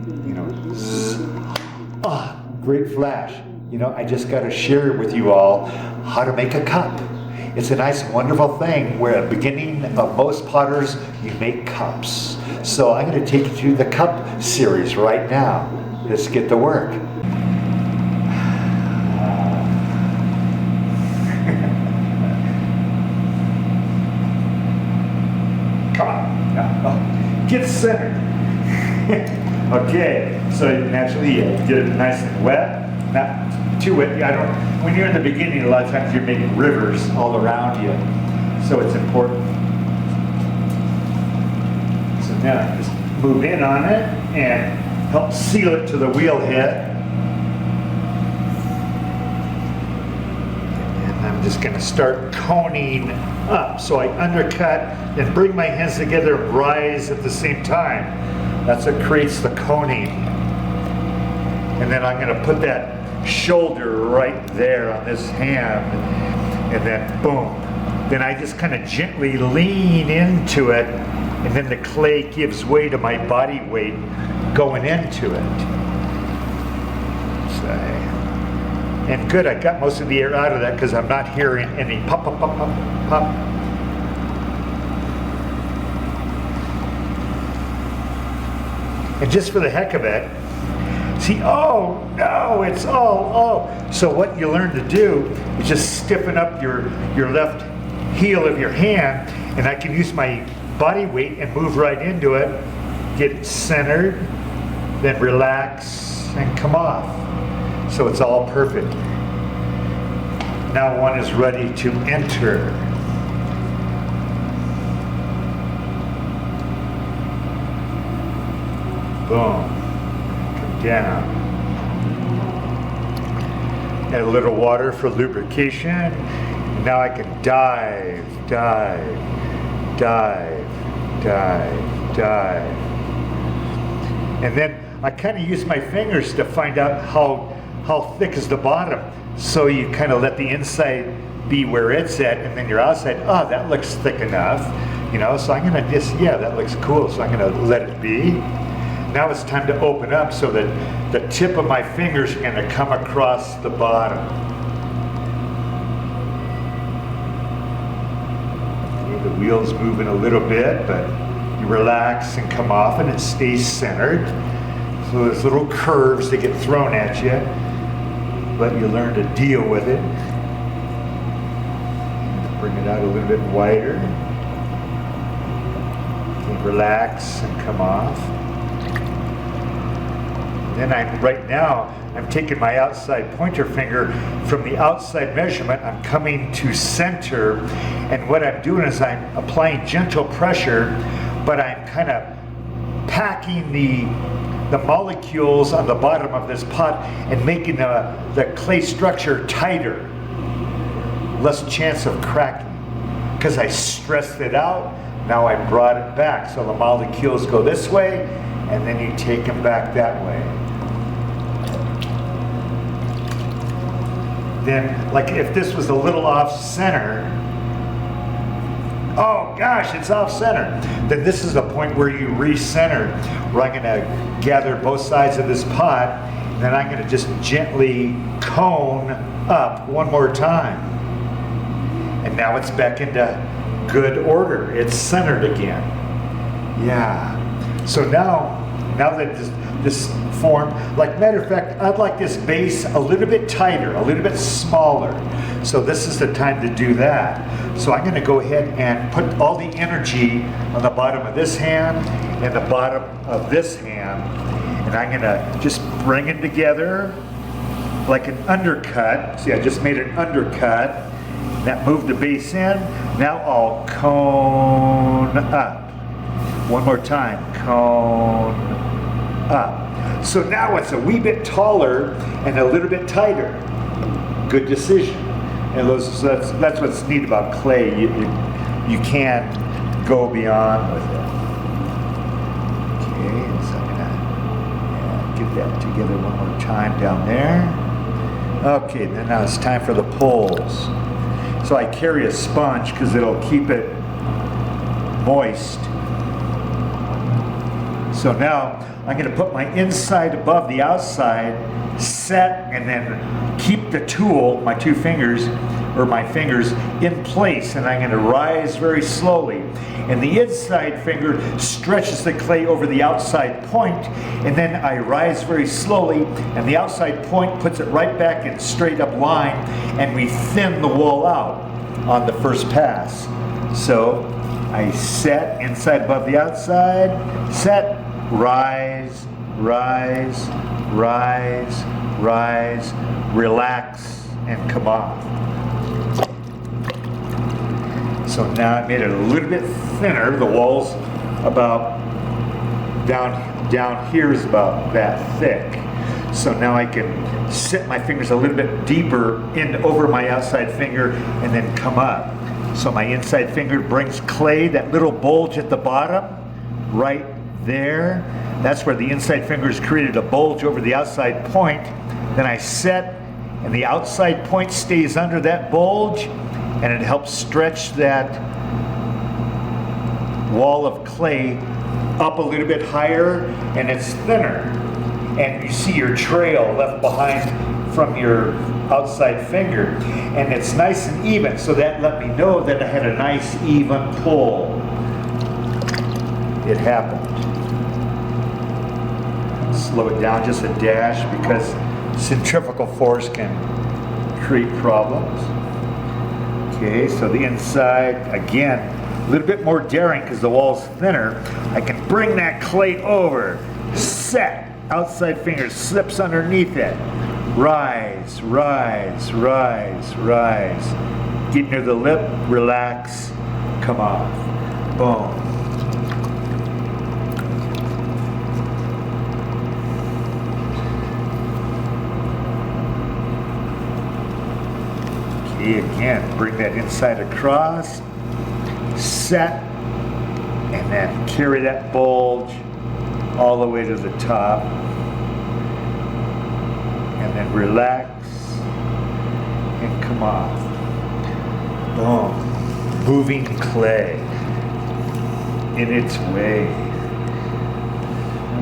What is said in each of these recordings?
you know, zzz. Great flash. You know, I just got to share with you all how to make a cup. It's a nice, wonderful thing where at the beginning of most potters, you make cups. So I'm going to take you through the cup series right now. Let's get to work. Come on. Now, get centered. Okay, so naturally you get it nice and wet. Not too wet. When you're in the beginning, a lot of times you're making rivers all around you. So it's important. So now just move in on it and help seal it to the wheel head. And I'm just going to start coning up. So I undercut and bring my hands together and rise at the same time. That's what creates the coning. And then I'm going to put that shoulder right there on this hand, and then boom. Then I just kind of gently lean into it, and then the clay gives way to my body weight going into it. So, and good, I got most of the air out of that because I'm not hearing any pop, pop, pop, pop, pop. And just for the heck of it, see, oh no, it's oh. So what you learn to do is just stiffen up your left heel of your hand, and I can use my body weight and move right into it, get it centered, then relax and come off. So it's all perfect. Now one is ready to enter. Boom. Come down. Add a little water for lubrication. And now I can dive. And then I kind of use my fingers to find out how thick is the bottom. So you kind of let the inside be where it's at, and then your outside, oh, that looks thick enough. You know, so I'm gonna just, yeah, that looks cool. So I'm gonna let it be. Now it's time to open up so that the tip of my fingers are going to come across the bottom. Okay, the wheel's moving a little bit, but you relax and come off and it stays centered. So there's little curves that get thrown at you, but you learn to deal with it. Bring it out a little bit wider. Okay, relax and come off. Then right now, I'm taking my outside pointer finger from the outside measurement, I'm coming to center, and what I'm doing is I'm applying gentle pressure, but I'm kind of packing the molecules on the bottom of this pot and making the clay structure tighter, less chance of cracking. Because I stressed it out, now I brought it back. So the molecules go this way, and then you take them back that way. Then, like if this was a little off center, oh gosh, it's off center, then this is the point where you recenter, where I'm gonna gather both sides of this pot, and then I'm gonna just gently cone up one more time. And now it's back into good order. It's centered again. Yeah. So now that this form, like matter of fact, I'd like this base a little bit tighter, a little bit smaller. So this is the time to do that. So I'm gonna go ahead and put all the energy on the bottom of this hand and the bottom of this hand. And I'm gonna just bring it together like an undercut. See, I just made an undercut. That moved the base in. Now I'll cone up. One more time, cone up. So now it's a wee bit taller and a little bit tighter. Good decision. And that's what's neat about clay. You can go beyond with it. Okay, so I'm gonna get that together one more time down there. Okay, then now it's time for the pulls. So I carry a sponge because it'll keep it moist. So now I'm going to put my inside above the outside, set, and then keep the tool, my two fingers, or my fingers, in place, and I'm going to rise very slowly. And the inside finger stretches the clay over the outside point, and then I rise very slowly, and the outside point puts it right back in straight up line, and we thin the wall out on the first pass. So I set inside above the outside, set, rise, rise, rise, rise, relax, and come off. So now I made it a little bit thinner. The wall's about down here is about that thick. So now I can sit my fingers a little bit deeper in over my outside finger and then come up. So my inside finger brings clay, that little bulge at the bottom, right there. That's where the inside finger has created a bulge over the outside point. Then I set, and the outside point stays under that bulge, and it helps stretch that wall of clay up a little bit higher, and it's thinner. And you see your trail left behind from your outside finger, and it's nice and even, so that let me know that I had a nice even pull. It happened. Slow it down just a dash because centrifugal force can create problems. Okay, so the inside, again, a little bit more daring because the wall's thinner. I can bring that clay over, set, outside finger slips underneath it. Rise, rise, rise, rise. Get near the lip, relax, come off. Boom. Okay, again, bring that inside across, set, and then carry that bulge all the way to the top. And then relax and come off. Boom. Moving clay in its way.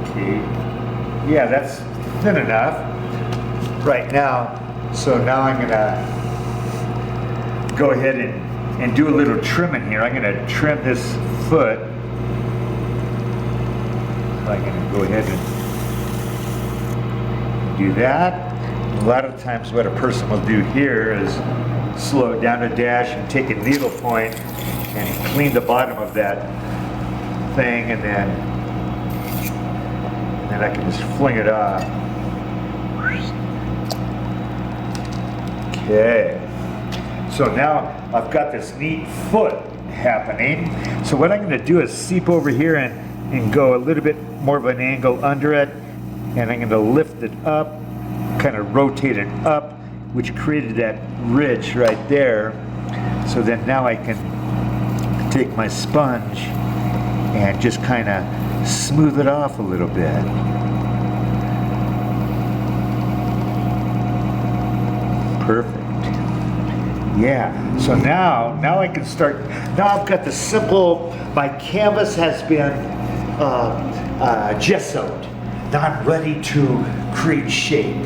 Okay. Yeah, that's thin enough right now. So now I'm gonna go ahead and do a little trimming here. I'm gonna trim this foot. I'm gonna go ahead and do that. A lot of times what a person will do here is slow it down a dash and take a needle point and clean the bottom of that thing, and then I can just fling it off. Okay. So now I've got this neat foot happening. So what I'm going to do is seep over here and go a little bit more of an angle under it, and I'm going to lift it up, kind of rotate it up, which created that ridge right there. So then now I can take my sponge and just kind of smooth it off a little bit. Perfect. Yeah, so now I can start. Now I've got the simple, my canvas has been gessoed. Now I'm ready to create shape.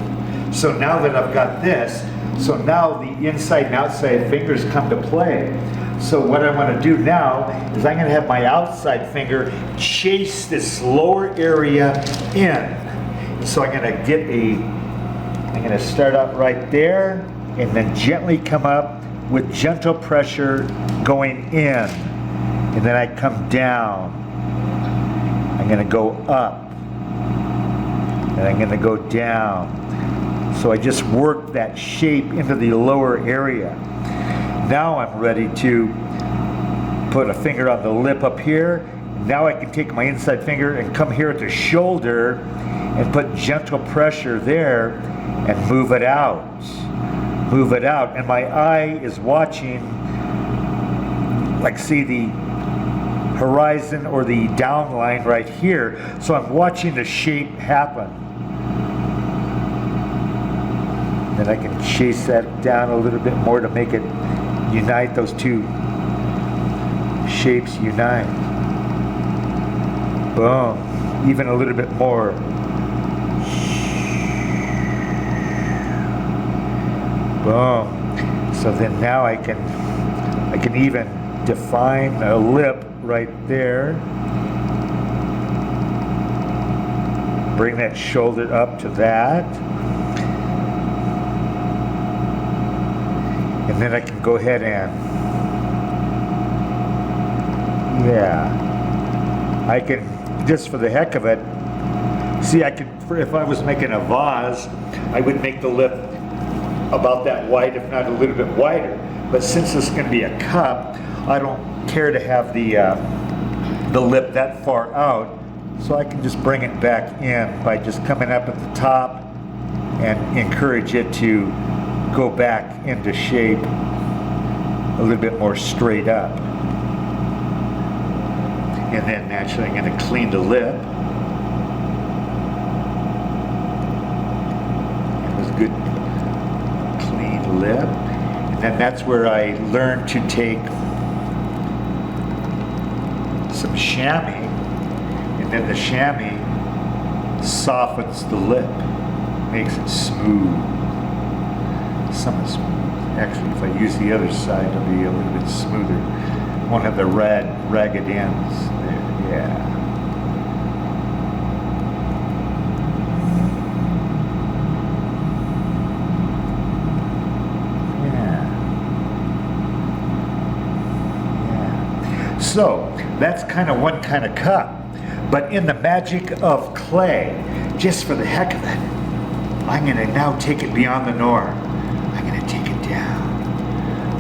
So now that I've got this, so now the inside and outside fingers come to play. So what I'm going to do now is I'm going to have my outside finger chase this lower area in. So I'm going to start out right there and then gently come up with gentle pressure going in. And then I come down. I'm going to go up. And I'm going to go down. So I just work that shape into the lower area. Now I'm ready to put a finger on the lip up here. Now I can take my inside finger and come here at the shoulder and put gentle pressure there and move it out. Move it out. And my eye is watching, like see the horizon or the down line right here. So I'm watching the shape happen. Then I can chase that down a little bit more to make it unite, those two shapes unite. Boom. even a little bit more. Boom. So then now I can even define a lip right there. Bring that shoulder up to that. And then I can go ahead and, yeah, I can, just for the heck of it, see, I could, if I was making a vase, I would make the lip about that wide, if not a little bit wider. But since this is going to be a cup, I don't care to have the lip that far out, so I can just bring it back in by just coming up at the top and encourage it to go back into shape a little bit more straight up. And then naturally I'm going to clean the lip. It was good, clean lip. And then that's where I learned to take some chamois, and then the chamois softens the lip, makes it smooth. Somewhat smooth. Actually, if I use the other side, it'll be a little bit smoother. Won't have the ragged ends there. Yeah. So that's kind of one kind of cup. But in the magic of clay, just for the heck of it, I'm going to now take it beyond the norm. I'm going to take it down.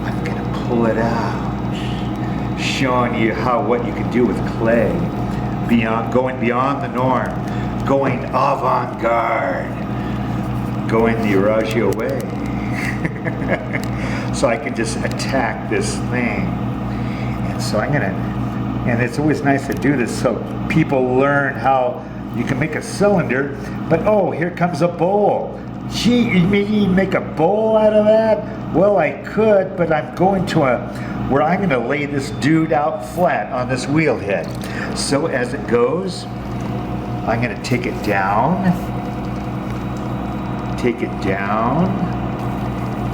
I'm going to pull it out, showing you what you can do with clay, going beyond the norm, going avant-garde, going the Raggio way. So I can just attack this thing. And so I'm gonna, and it's always nice to do this so people learn how you can make a cylinder, but oh, here comes a bowl. Gee, you mean you make a bowl out of that? Well, I could, but I'm going to where I'm gonna lay this dude out flat on this wheel head. So as it goes, I'm gonna take it down,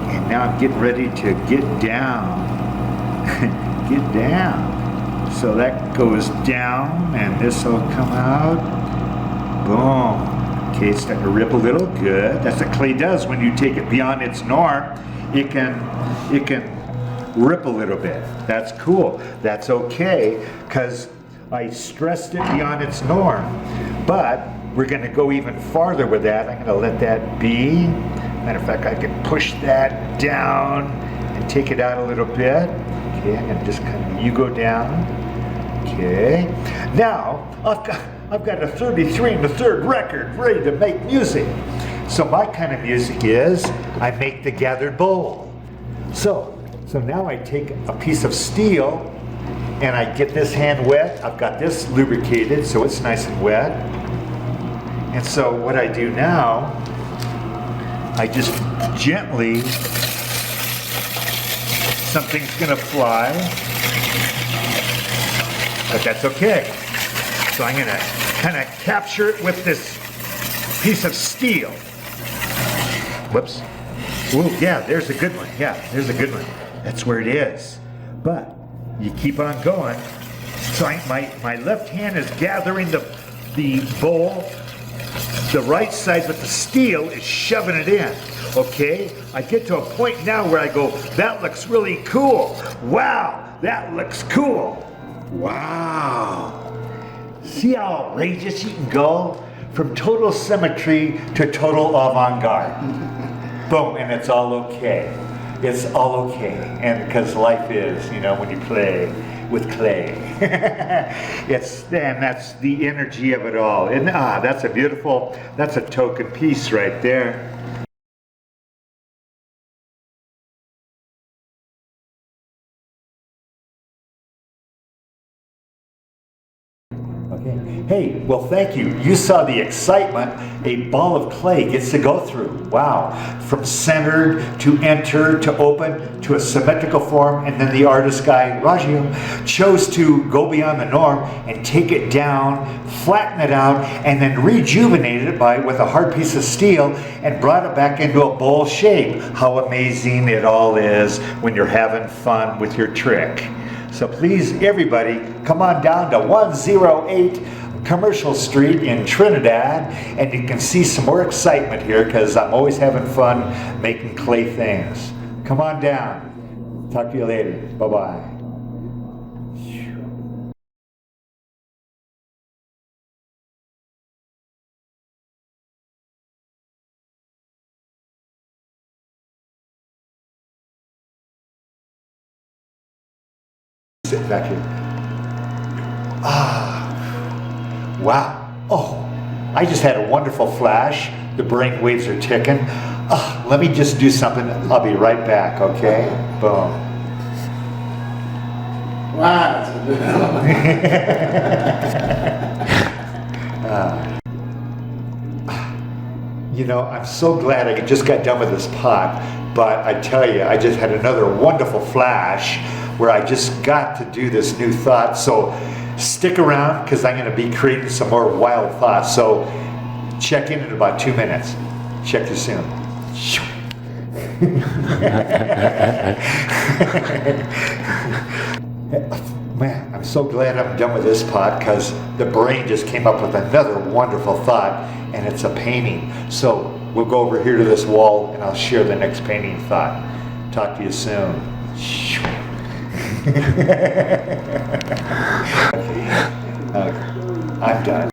and now I'm getting ready to get down. Get down. So that goes down, and this will come out. Boom. Okay, it's starting to rip a little. Good. That's what clay does when you take it beyond its norm. It can rip a little bit. That's cool. That's okay, because I stressed it beyond its norm. But we're going to go even farther with that. I'm going to let that be. Matter of fact, I can push that down and take it out a little bit. Okay, I'm gonna just kind of, you go down. Okay. Now, I've got a 33 and a third record ready to make music. So my kind of music is, I make the gathered bowl. So now I take a piece of steel and I get this hand wet. I've got this lubricated so it's nice and wet. And so what I do now, I just gently, something's gonna fly, but that's okay. So I'm gonna kind of capture it with this piece of steel. Whoops. Ooh, yeah, there's a good one. Yeah, there's a good one. That's where it is. But you keep on going. So my left hand is gathering the bowl. The right side with the steel is shoving it in. Okay, I get to a point now where I go, that looks really cool. Wow, that looks cool. Wow. See how outrageous you can go? From total symmetry to total avant-garde. Boom, and it's all okay. It's all okay. And because life is, when you play with clay. And that's the energy of it all. And that's a token piece right there. Okay. Hey, well, thank you. You saw the excitement a ball of clay gets to go through. Wow. From centered to enter to open to a symmetrical form, and then the artist guy, Raggio, chose to go beyond the norm and take it down, flatten it out, and then rejuvenate it with a hard piece of steel and brought it back into a bowl shape. How amazing it all is when you're having fun with your trick. So please, everybody, come on down to 108 Commercial Street in Trinidad, and you can see some more excitement here because I'm always having fun making clay things. Come on down. Talk to you later. Bye-bye. Sit back here. Wow. Oh, I just had a wonderful flash. The brain waves are ticking. Let me just do something. I'll be right back, okay? Boom. Wow. You know, I'm so glad I just got done with this pot, but I tell you, I just had another wonderful flash where I just got to do this new thought. So stick around because I'm going to be creating some more wild thoughts. So check in about 2 minutes. Check you soon. Man, I'm so glad I'm done with this pot because the brain just came up with another wonderful thought, and it's a painting. So we'll go over here to this wall and I'll share the next painting thought. Talk to you soon. I'm done.